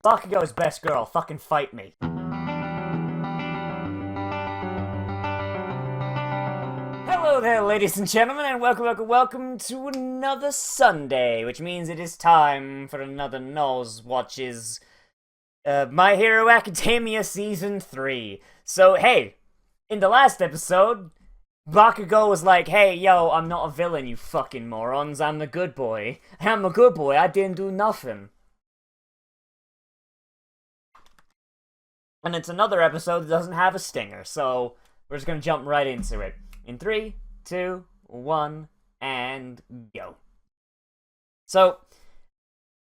Bakugo's best girl, fucking fight me. Hello there, ladies and gentlemen, and welcome to another Sunday, which means it is time for another Nozz watches My Hero Academia Season 3. So, hey, in the last episode, Bakugo was like, hey, yo, I'm not a villain, you fucking morons, I'm the good boy. I'm a good boy, I didn't do nothing. And it's another episode that doesn't have a stinger, so we're just gonna jump right into it. In 3, 2, 1, and go. So,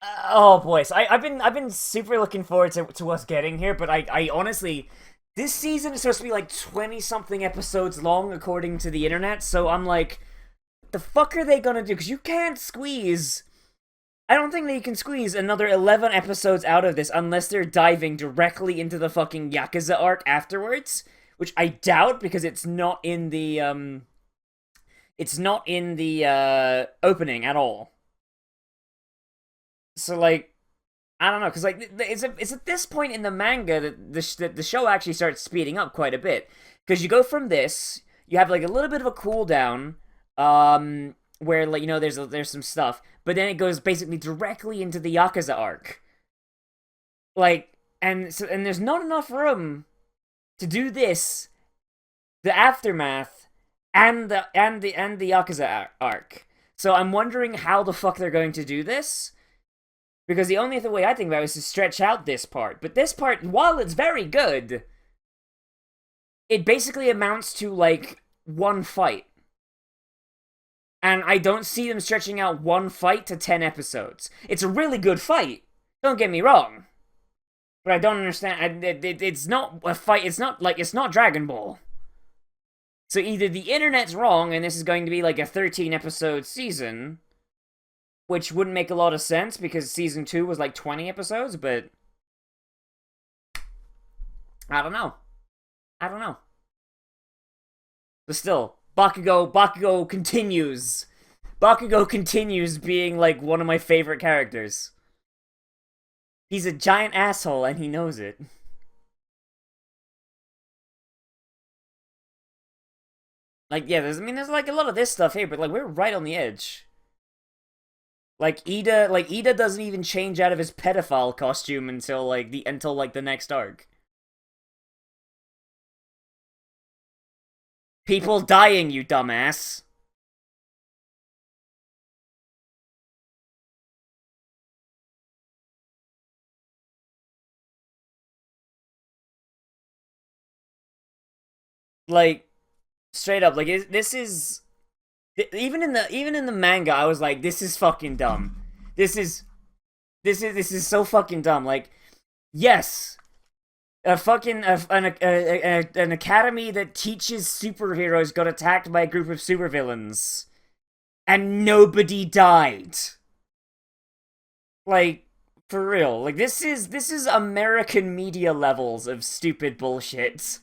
oh boy, so I've been super looking forward to us getting here, but I honestly, this season is supposed to be like 20-something episodes long according to the internet, so I'm like, the fuck are they gonna do? Because you can't squeeze... I don't think they can squeeze another 11 episodes out of this unless they're diving directly into the fucking Yakuza arc afterwards, which I doubt because it's not in the opening at all. So like, I don't know, because like it's at this point in the manga that the show actually starts speeding up quite a bit, because you go from this, you have like a little bit of a cooldown, where like there's some stuff, but then it goes basically directly into the Yakuza arc. Like, and there's not enough room to do this, the aftermath, and the Yakuza arc. So I'm wondering how the fuck they're going to do this, because the only other way I think about it is to stretch out this part. But this part, while it's very good, it basically amounts to like one fight. And I don't see them stretching out one fight to 10 episodes. It's a really good fight, don't get me wrong. But I don't understand, it's not a fight, it's not Dragon Ball. So either the internet's wrong and this is going to be like a 13-episode season, which wouldn't make a lot of sense because season 2 was like 20 episodes, but... I don't know. But still... Bakugo continues. Bakugo continues being, like, one of my favorite characters. He's a giant asshole, and he knows it. Like, yeah, there's like, a lot of this stuff here, but, like, we're right on the edge. Like, Ida doesn't even change out of his pedophile costume until, like, the next arc. People dying, you dumbass. Like, straight up, like, this is... Even in the manga, I was like, this is fucking dumb. This is so fucking dumb. Like, yes, an academy that teaches superheroes got attacked by a group of supervillains, and nobody died. Like, for real. Like, this is American media levels of stupid bullshit.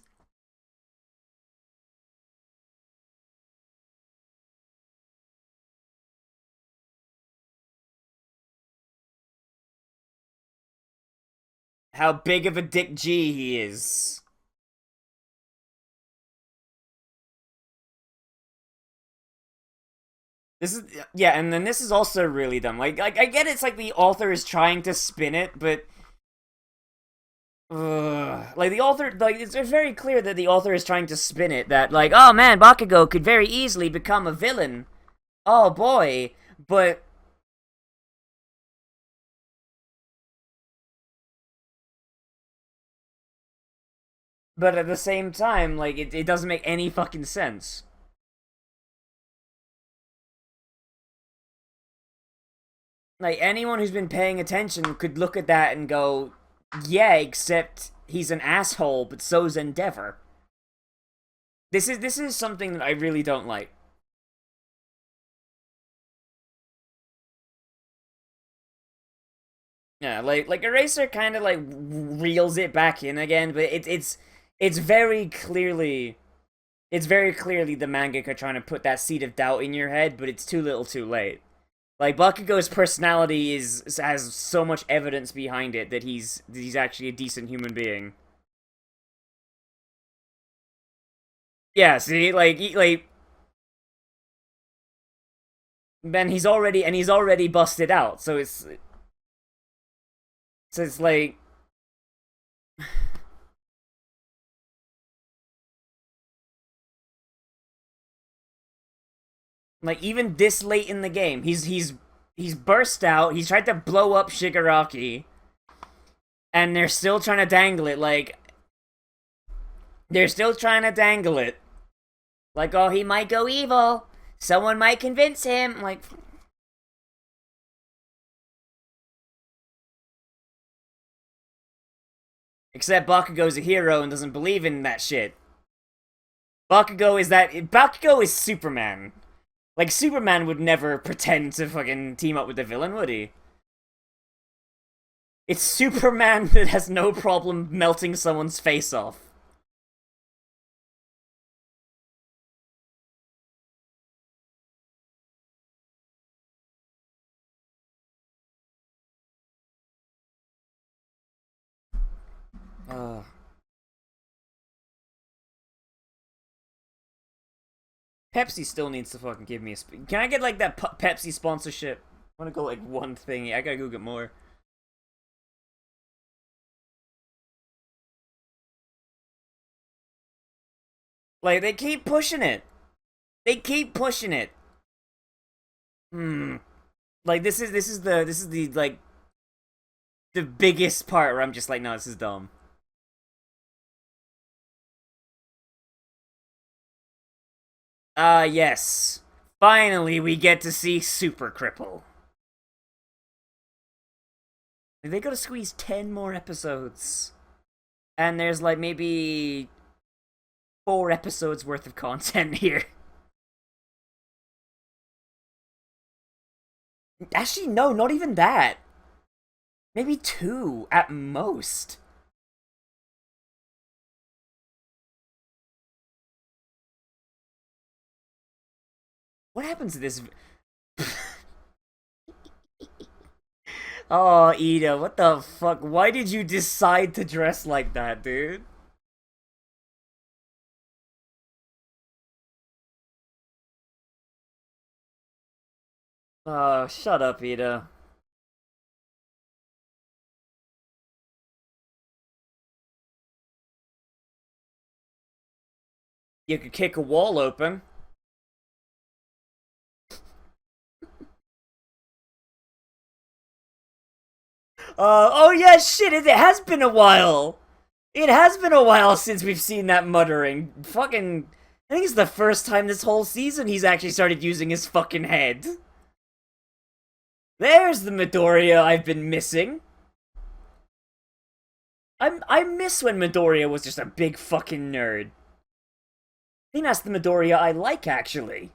How big of a dick G he is. This is, yeah, and then this is also really dumb. Like I get it's like the author is trying to spin it, but like the author, like it's very clear that the author is trying to spin it that like, oh man, Bakugo could very easily become a villain. Oh boy, but at the same time, like it doesn't make any fucking sense. Like anyone who's been paying attention could look at that and go, yeah, except he's an asshole, but so's Endeavor. This is something that I really don't like. Yeah, like Eraser kind of like reels it back in again, but it's very clearly the mangaka trying to put that seed of doubt in your head, but it's too little, too late. Like Bakugo's personality has so much evidence behind it that he's actually a decent human being. Yeah, see, then he's already busted out. So it's like even this late in the game, he's burst out. He's tried to blow up Shigaraki, and they're still trying to dangle it. Like they're still trying to dangle it. Like, oh, he might go evil. Someone might convince him. Like, except Bakugo's a hero and doesn't believe in that shit. Bakugo is Superman. Like, Superman would never pretend to fucking team up with the villain, would he? It's Superman that has no problem melting someone's face off. Uh, Pepsi still needs to fucking give me a... Can I get, like, that Pepsi sponsorship? I wanna go, like, one thing. I gotta go get more. Like, they keep pushing it. They keep pushing it. Hmm. Like, this is the, like, the biggest part where I'm just like, no, this is dumb. Yes. Finally, we get to see Super Cripple. They gotta squeeze 10 more episodes. And there's, like, maybe 4 episodes worth of content here. Actually, no, not even that. Maybe 2 at most. What happens to this? Oh, Ida, what the fuck? Why did you decide to dress like that, dude? Oh, shut up, Ida. You could kick a wall open. Oh yeah, shit, it has been a while. It has been a while since we've seen that muttering. Fucking, I think it's the first time this whole season he's actually started using his fucking head. There's the Midoriya I've been missing. I miss when Midoriya was just a big fucking nerd. I think that's the Midoriya I like, actually.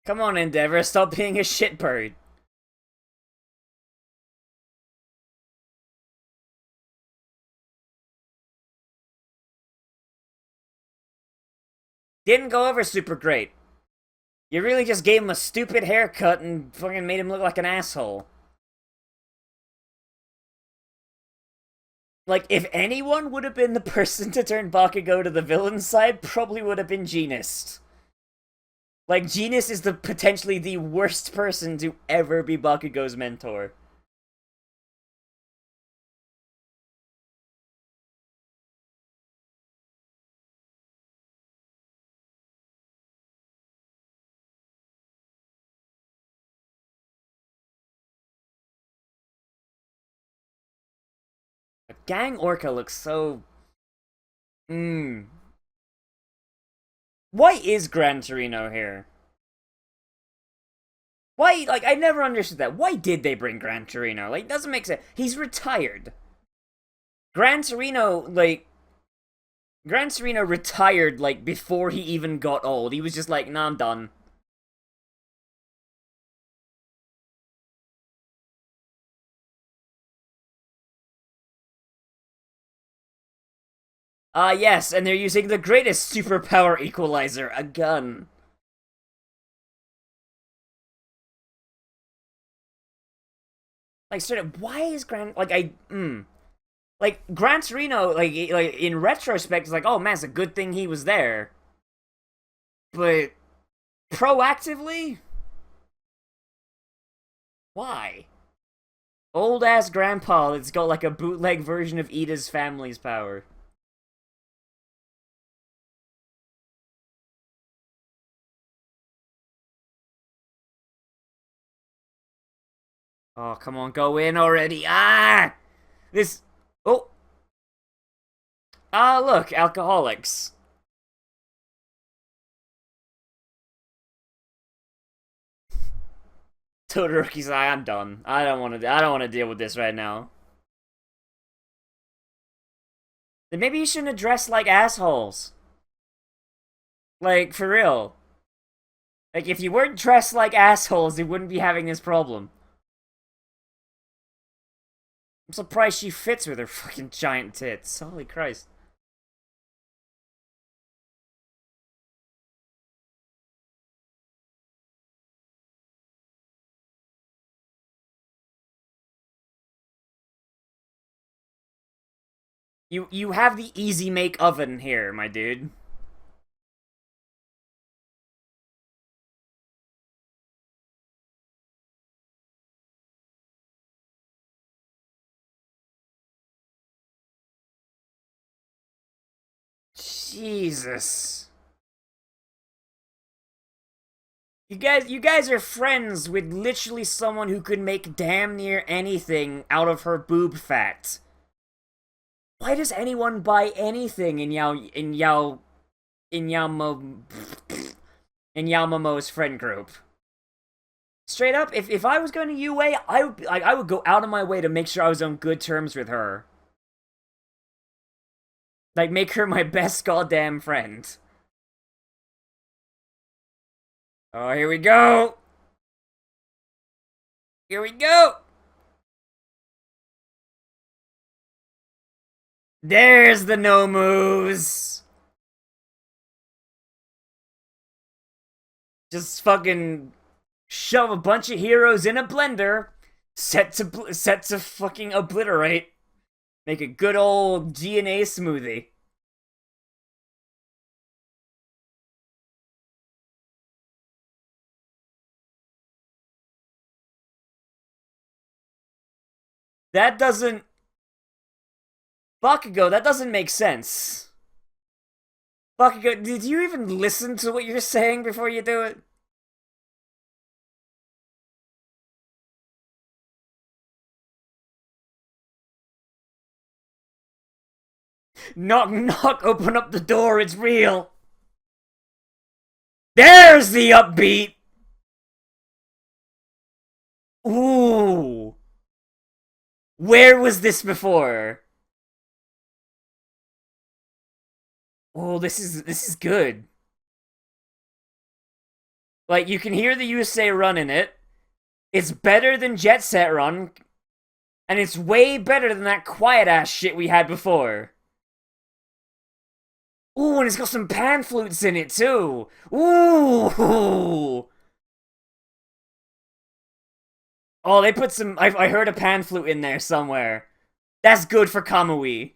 Come on, Endeavor, stop being a shitbird. Didn't go over super great. You really just gave him a stupid haircut and fucking made him look like an asshole. Like, if anyone would have been the person to turn Bakugo to the villain's side, probably would have been Genist. Like, Genist is the potentially the worst person to ever be Bakugo's mentor. Gang Orca looks so... Mmm. Why is Gran Torino here? Why, like, I never understood that. Why did they bring Gran Torino? Like, it doesn't make sense. He's retired. Gran Torino, like... Gran Torino retired, like, before he even got old. He was just like, nah, I'm done. Yes, and they're using the greatest superpower equalizer, a gun. Like, straight up, why is like, Gran Torino, like, in retrospect, is like, oh man, it's a good thing he was there. But, proactively? Why? Old ass grandpa that's got, like, a bootleg version of Ida's family's power. Oh, come on, go in already. Ah! This. Oh. Ah, look, alcoholics. Todoroki's like, I'm done. I don't want to deal with this right now. Then maybe you shouldn't dress like assholes. Like, for real. Like, if you weren't dressed like assholes, you wouldn't be having this problem. I'm surprised she fits with her fucking giant tits. Holy Christ. You have the easy make oven here, my dude. Jesus. You guys are friends with literally someone who could make damn near anything out of her boob fat. Why does anyone buy anything in Yao in Yamamo's friend group? Straight up, if I was going to UA, I would go out of my way to make sure I was on good terms with her. Like, make her my best goddamn friend. Oh, here we go! Here we go! There's the no moves! Just fucking shove a bunch of heroes in a blender, set to fucking obliterate. Make a good old DNA smoothie. That doesn't Bakugo, that doesn't make sense. Bakugo, did you even listen to what you're saying before you do it? Knock, knock, open up the door, it's real. There's the upbeat. Ooh. Where was this before? Oh, this is good. Like, you can hear the USA Run in it. It's better than Jet Set Run. And it's way better than that quiet ass shit we had before. Ooh, and it's got some pan flutes in it too. Ooh. Oh, they put some. I heard a pan flute in there somewhere. That's good for Kamui.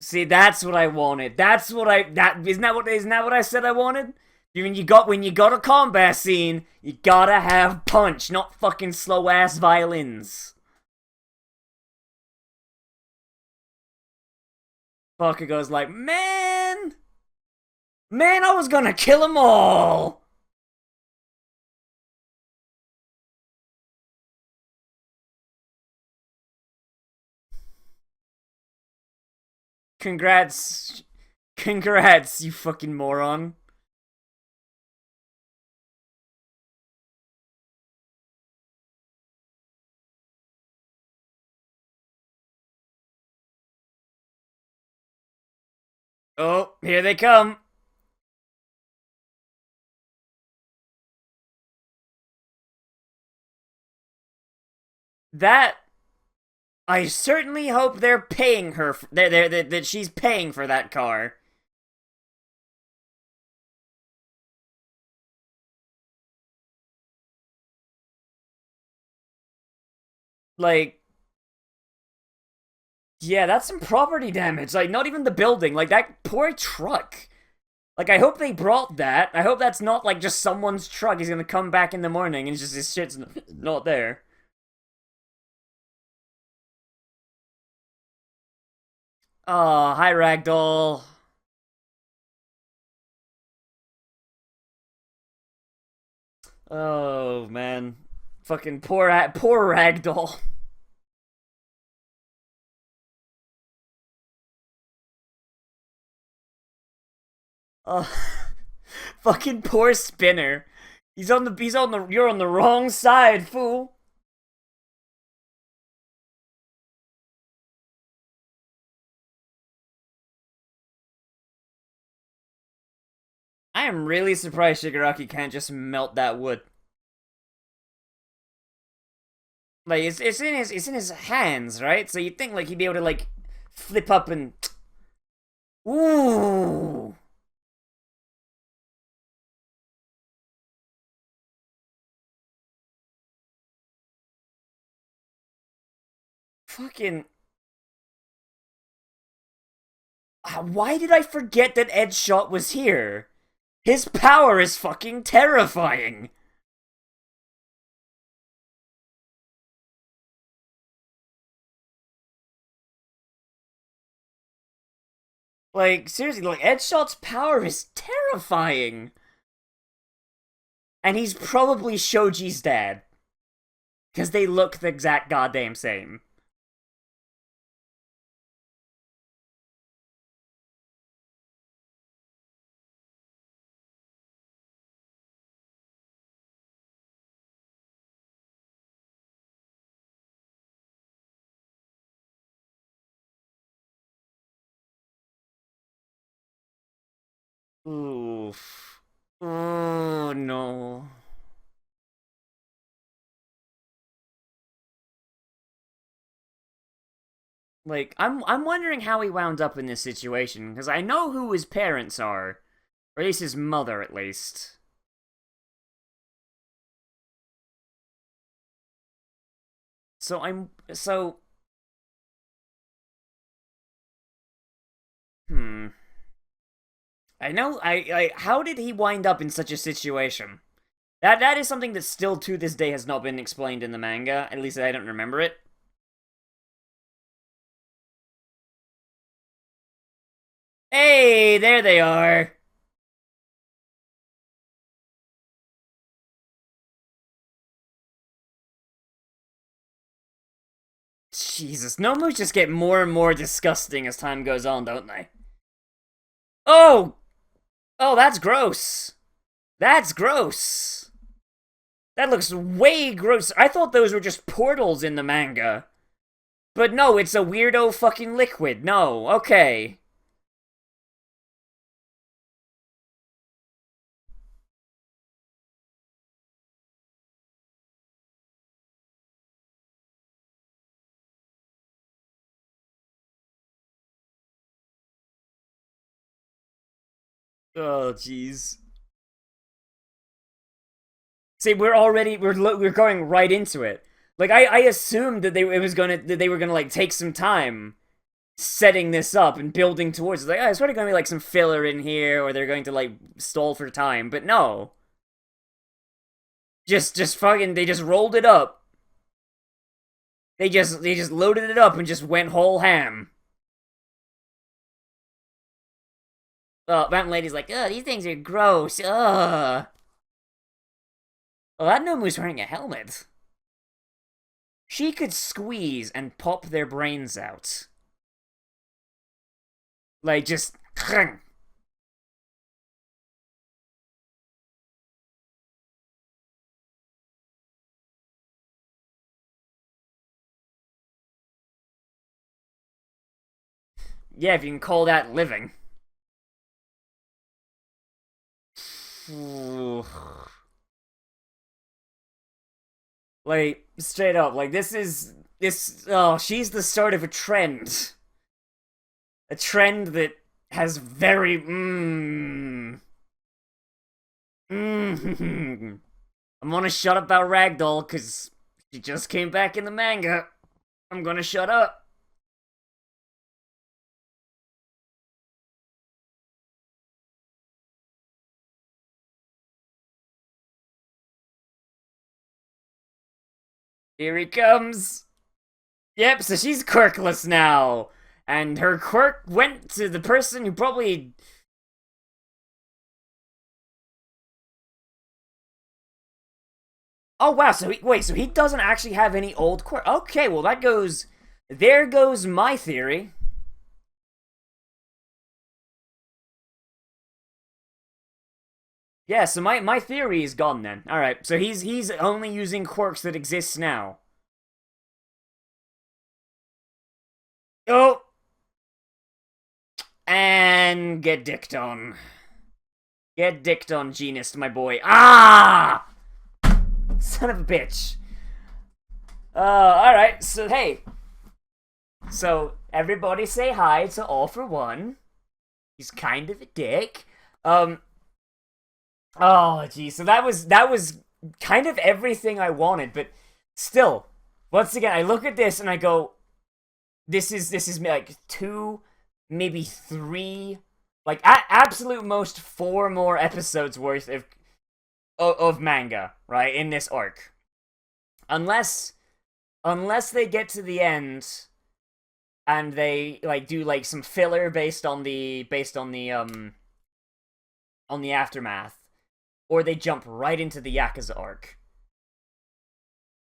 See, that's what I wanted. That's what I that isn't that what I said I wanted? When you got a combat scene, you gotta have punch, not fucking slow ass violins. Fucker goes like, man, I was gonna kill them all. Congrats, congrats, you fucking moron. Oh, here they come. That I certainly hope they're paying her. That she's paying for that car. Like, yeah, that's some property damage. Like, not even the building. Like that poor truck. Like, I hope they brought that. I hope that's not like just someone's truck. He's gonna come back in the morning and just his shit's not there. Oh, hi Ragdoll. Oh man, fucking poor Ragdoll. Oh, fucking poor Spinner. You're on the wrong side, fool. I am really surprised Shigaraki can't just melt that wood. Like it's in his hands, right? So you'd think like he'd be able to like flip up and ooh, fucking. Why did I forget that Ed Shot was here? His power is fucking terrifying. Like seriously, like Ed Shot's power is terrifying, and he's probably Shoji's dad because they look the exact goddamn same. Oof. Oh no. Like I'm wondering how he wound up in this situation because I know who his parents are, or at least his mother, at least. So hmm. I know I how did he wind up in such a situation? That is something that still to this day has not been explained in the manga. At least I don't remember it. Hey, there they are. Jesus, Nomus just get more and more disgusting as time goes on, don't they? Oh, oh, that's gross. That's gross. That looks way gross. I thought those were just portals in the manga. But no, it's a weirdo fucking liquid. No, okay. Oh, jeez. See, we're going right into it. Like I assumed that they were gonna like take some time setting this up and building towards it. Like, oh, it's probably gonna be like some filler in here, or they're going to like stall for time. But no, just fucking they just rolled it up. They just loaded it up and just went whole ham. Mountain Lady's like, oh, these things are gross. Ugh. Well, that Nomu's wearing a helmet. She could squeeze and pop their brains out. Like, just. Yeah, if you can call that living. Like, Straight up, like this. Oh, she's the start of a trend that has very I'm gonna shut up about Ragdoll because she just came back in the manga. I'm gonna shut up. Here he comes. Yep, so she's quirkless now. And her quirk went to the person who probably. Oh wow, so he doesn't actually have any old quirk. Okay, well that goes. There goes my theory. Yeah, so my theory is gone then. Alright, so he's only using quirks that exist now. Oh! And get dicked on. Get dicked on, Genist, my boy. Ah! Son of a bitch. Alright, so hey. So, everybody say hi to All For One. He's kind of a dick. Oh, geez. So that was kind of everything I wanted, but still, once again, I look at this and I go, this is like two, maybe three, like at absolute most four more episodes worth of manga, right, in this arc. Unless they get to the end and they like do like some filler on the aftermath, or they jump right into the Yakuza arc.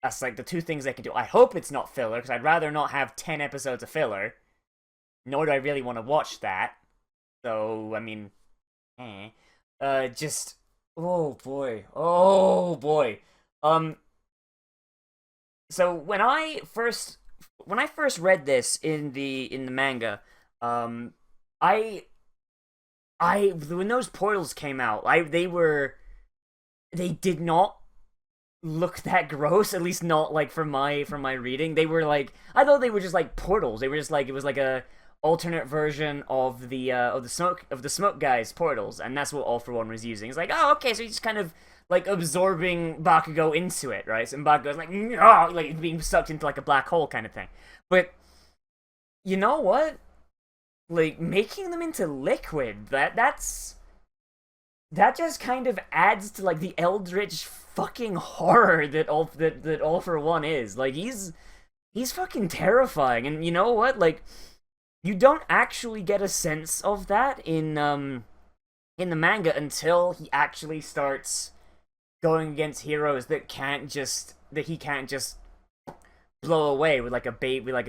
That's like the two things they can do. I hope it's not filler, because I'd rather not have 10 episodes of filler. Nor do I really want to watch that. So, I mean, just, oh boy, oh boy. So when I first read this in the manga, I when those portals came out, they did not look that gross, at least not like from my reading. They were like, I thought they were just like portals. They were just like, it was like a alternate version of the smoke guy's portals, and that's what All For One was using. It's like, oh, okay, so he's just kind of like absorbing Bakugo into it, right? So Bakugo's like, oh, like being sucked into like a black hole kind of thing. But you know what? Like making them into liquid, that just kind of adds to like the eldritch fucking horror that All For One is. Like he's fucking terrifying, and you know what? Like you don't actually get a sense of that in the manga until he actually starts going against heroes that he can't just blow away with like a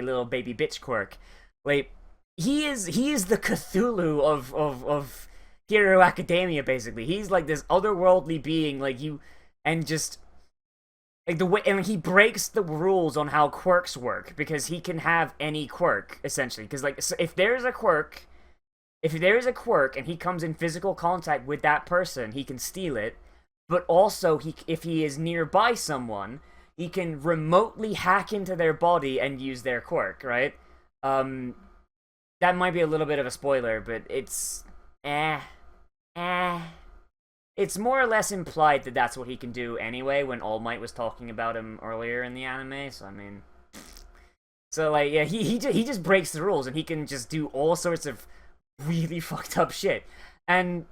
little baby bitch quirk. Like he is the Cthulhu of Hero Academia, basically. He's like this otherworldly being, like you, and just like the way, and he breaks the rules on how quirks work because he can have any quirk essentially. Because like, so if there is a quirk and he comes in physical contact with that person, he can steal it. But also, if he is nearby someone, he can remotely hack into their body and use their quirk. Right? That might be a little bit of a spoiler, but it's it's more or less implied that that's what he can do anyway when All Might was talking about him earlier in the anime, so I mean... So, like, yeah, he just breaks the rules, and he can just do all sorts of really fucked up shit. And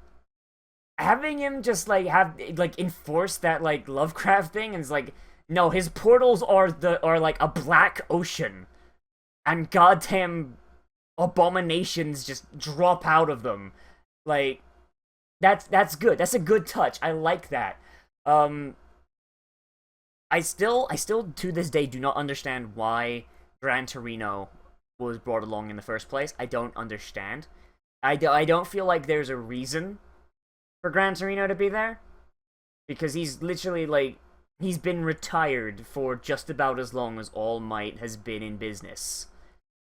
having him just, like, enforce that, like, Lovecraft thing, and it's like, no, his portals are like, a black ocean. And goddamn abominations just drop out of them. Like... That's good. That's a good touch. I like that. I still to this day do not understand why Gran Torino was brought along in the first place. I don't understand. I don't feel like there's a reason for Gran Torino to be there, because he's literally like, he's been retired for just about as long as All Might has been in business,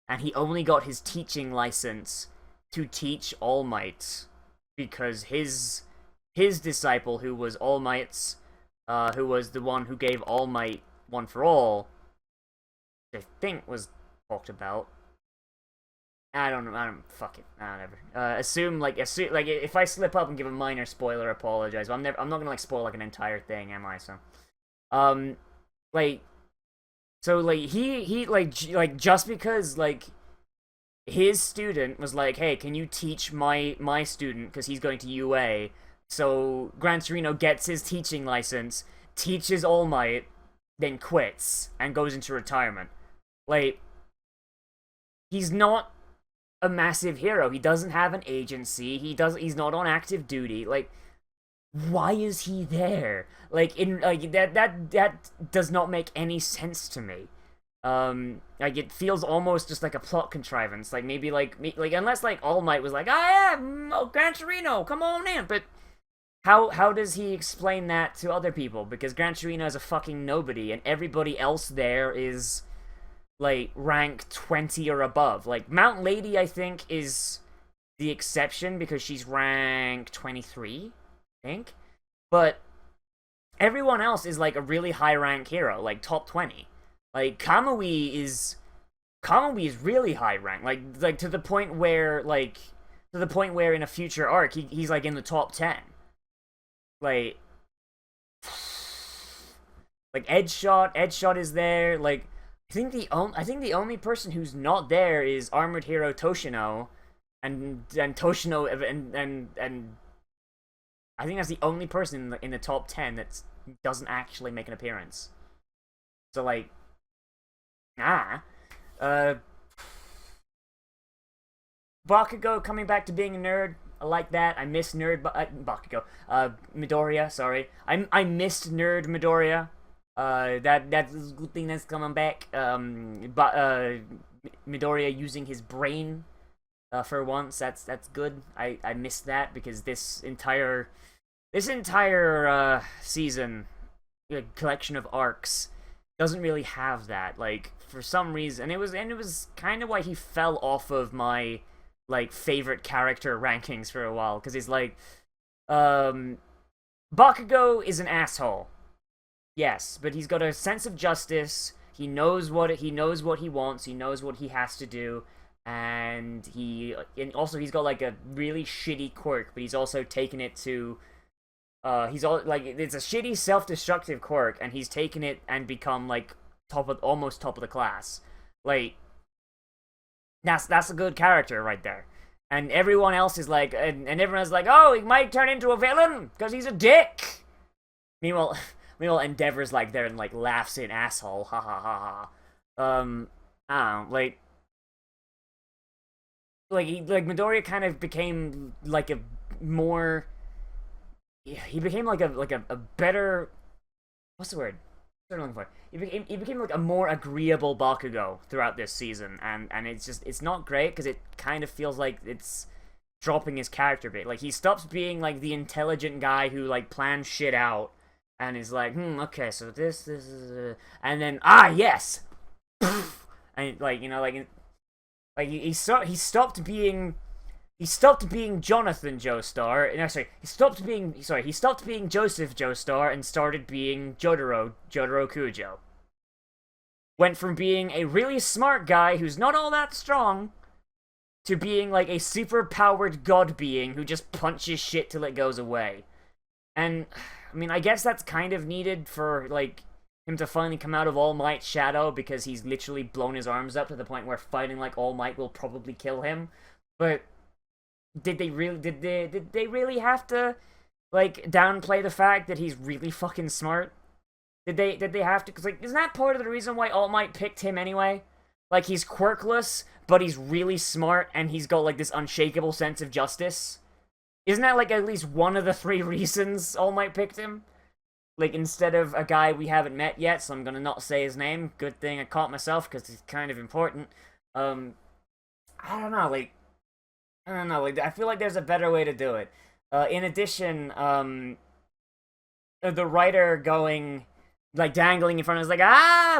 and he only got his teaching license to teach All Might because his disciple, who was All Might's, who was the one who gave All Might One for All, which I think was talked about. I don't know. I don't fuck it. Whatever. Assume if I slip up and give a minor spoiler, apologize. But I'm not gonna like spoil like an entire thing, am I? So, um, like, he just because like his student was like, hey, can you teach my student because he's going to UA? So Gran Torino gets his teaching license, teaches All Might, then quits and goes into retirement. Like, he's not a massive hero. He doesn't have an agency. He's not on active duty. Like, why is he there? Like, that does not make any sense to me. Like, it feels almost just like a plot contrivance. Like, maybe unless like All Might was like, ah, yeah, Gran Torino, come on in. But how does he explain that to other people? Because Gran Torino is a fucking nobody, and everybody else there is like rank 20 or above. Like, Mount Lady, I think, is the exception because she's rank 23, I think. But everyone else is like a really high rank hero, like top 20. Like, Kamui is really high rank. Like to the point where in a future arc he's like in the top 10. Like Edgeshot is there. Like, I think the only person who's not there is Armored Hero Toshino, and Toshino and I think that's the only person in the top 10 that doesn't actually make an appearance. So like, Bakugo coming back to being a nerd. I like that. I miss nerd Bakugo. Midoriya, sorry. I missed nerd Midoriya. That's a good thing that's coming back. Midoriya using his brain for once. That's good. I missed that because this entire season, collection of arcs, doesn't really have that. Like, for some reason, and it was kind of why he fell off of my like favorite character rankings for a while, because he's like, Bakugo is an asshole. Yes, but he's got a sense of justice. He knows what he wants. He knows what he has to do, and also he's got like a really shitty quirk, but he's also taken it to. It's a shitty self-destructive quirk, and he's taken it and become like almost top of the class. Like, that's a good character right there. And everyone else is like, and everyone's like, oh, he might turn into a villain because he's a dick. Meanwhile, Endeavor's like there and like laughs in asshole, ha ha ha ha. I don't know, like Midoriya kind of became like a more. He became like a better. What's the word? What am I looking for? He became like a more agreeable Bakugo throughout this season, and it's not great because it kind of feels like it's dropping his character a bit. Like, he stops being like the intelligent guy who like plans shit out and is like, okay, so this is, and then yes, and like, you know, like he stopped being. He stopped being Jonathan Joestar. No, sorry. He stopped being Joseph Joestar and started being Jotaro Kujo. Went from being a really smart guy who's not all that strong to being like a super powered god being who just punches shit till it goes away. And I mean, I guess that's kind of needed for like him to finally come out of All Might's shadow, because he's literally blown his arms up to the point where fighting like All Might will probably kill him. But did they really have to like downplay the fact that he's really fucking smart? Did they have to? Because like, isn't that part of the reason why All Might picked him anyway? Like, he's quirkless, but he's really smart, and he's got like this unshakable sense of justice. Isn't that like at least one of the 3 reasons All Might picked him? Like, instead of a guy we haven't met yet, so I'm gonna not say his name. Good thing I caught myself because it's kind of important. I don't know, like. I don't know, like, I feel like there's a better way to do it. In addition, the writer going, like, dangling in front of us, like,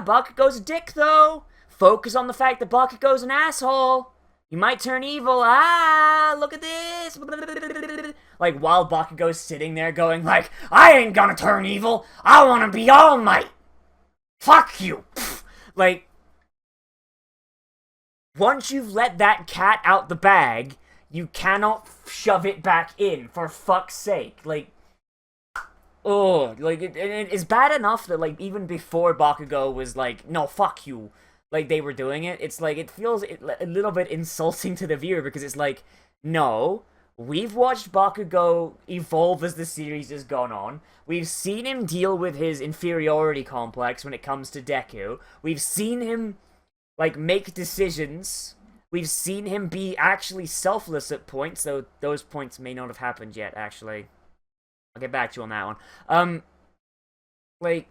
Bakugo's a dick, though! Focus on the fact that Bakugo's an asshole! You might turn evil, look at this! Like, while Bakugo's sitting there going, like, I ain't gonna turn evil! I wanna be All Might! fuck you! Like, once you've let that cat out the bag, you cannot shove it back in, for fuck's sake. Like, oh, like, it's bad enough that, like, even before Bakugo was like, no, fuck you, like, they were doing it, it's like, it feels a little bit insulting to the viewer, because it's like, no, we've watched Bakugo evolve as the series has gone on, we've seen him deal with his inferiority complex when it comes to Deku, we've seen him, like, make decisions, we've seen him be actually selfless at points, though those points may not have happened yet, actually. I'll get back to you on that one. Like,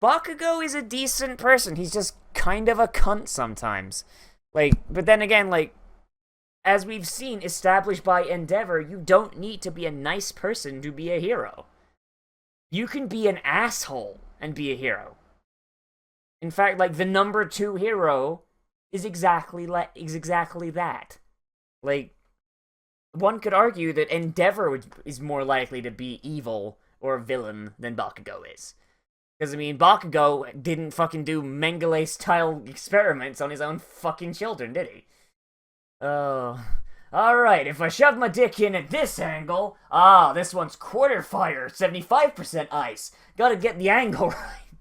Bakugo is a decent person. He's just kind of a cunt sometimes. Like, but then again, like, as we've seen, established by Endeavor, you don't need to be a nice person to be a hero. You can be an asshole and be a hero. In fact, like, the number 2 hero is exactly that. Like, one could argue that Endeavor is more likely to be evil or a villain than Bakugo is. Because, I mean, Bakugo didn't fucking do Mengele-style experiments on his own fucking children, did he? Oh. Alright, if I shove my dick in at this angle... Ah, this one's quarter fire, 75% ice. Gotta get the angle right.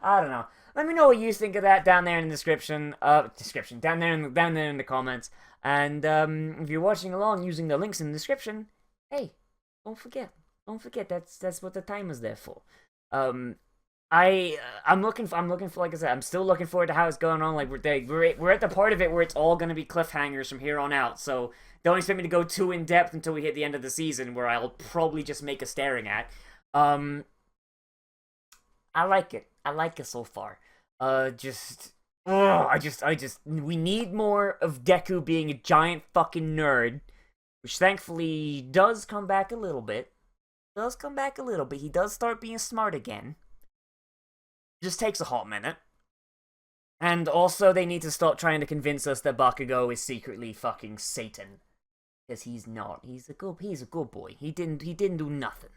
I don't know. Let me know what you think of that down there in the description. Down there in the comments. And if you're watching along using the links in the description, hey, don't forget, that's what the timer's there for. I'm looking for, like I said, I'm still looking forward to how it's going on. Like we're at the part of it where it's all gonna be cliffhangers from here on out. So don't expect me to go too in depth until we hit the end of the season, where I'll probably just make a staring at. I like it. I like it so far. We need more of Deku being a giant fucking nerd, which thankfully does come back a little bit. He does start being smart again. Just takes a hot minute. And also, they need to stop trying to convince us that Bakugo is secretly fucking Satan. Because he's not. He's a good boy. He didn't do nothing.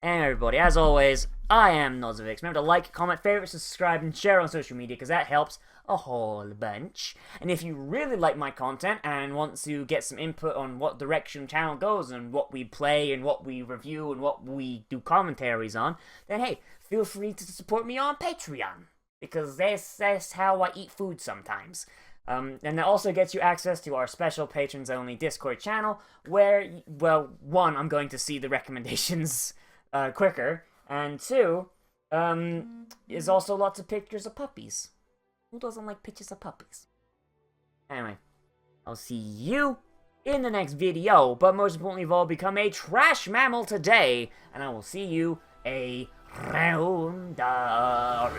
And everybody, as always, I am Nozz. Remember to like, comment, favorite, subscribe, and share on social media, because that helps a whole bunch. And if you really like my content and want to get some input on what direction the channel goes and what we play and what we review and what we do commentaries on, then hey, feel free to support me on Patreon, because that's how I eat food sometimes. And that also gets you access to our special patrons-only Discord channel, where, well, one, I'm going to see the recommendations quicker, and 2, is also lots of pictures of puppies. Who doesn't like pictures of puppies? Anyway, I'll see you in the next video, but most importantly of all, become a trash mammal today, and I will see you around the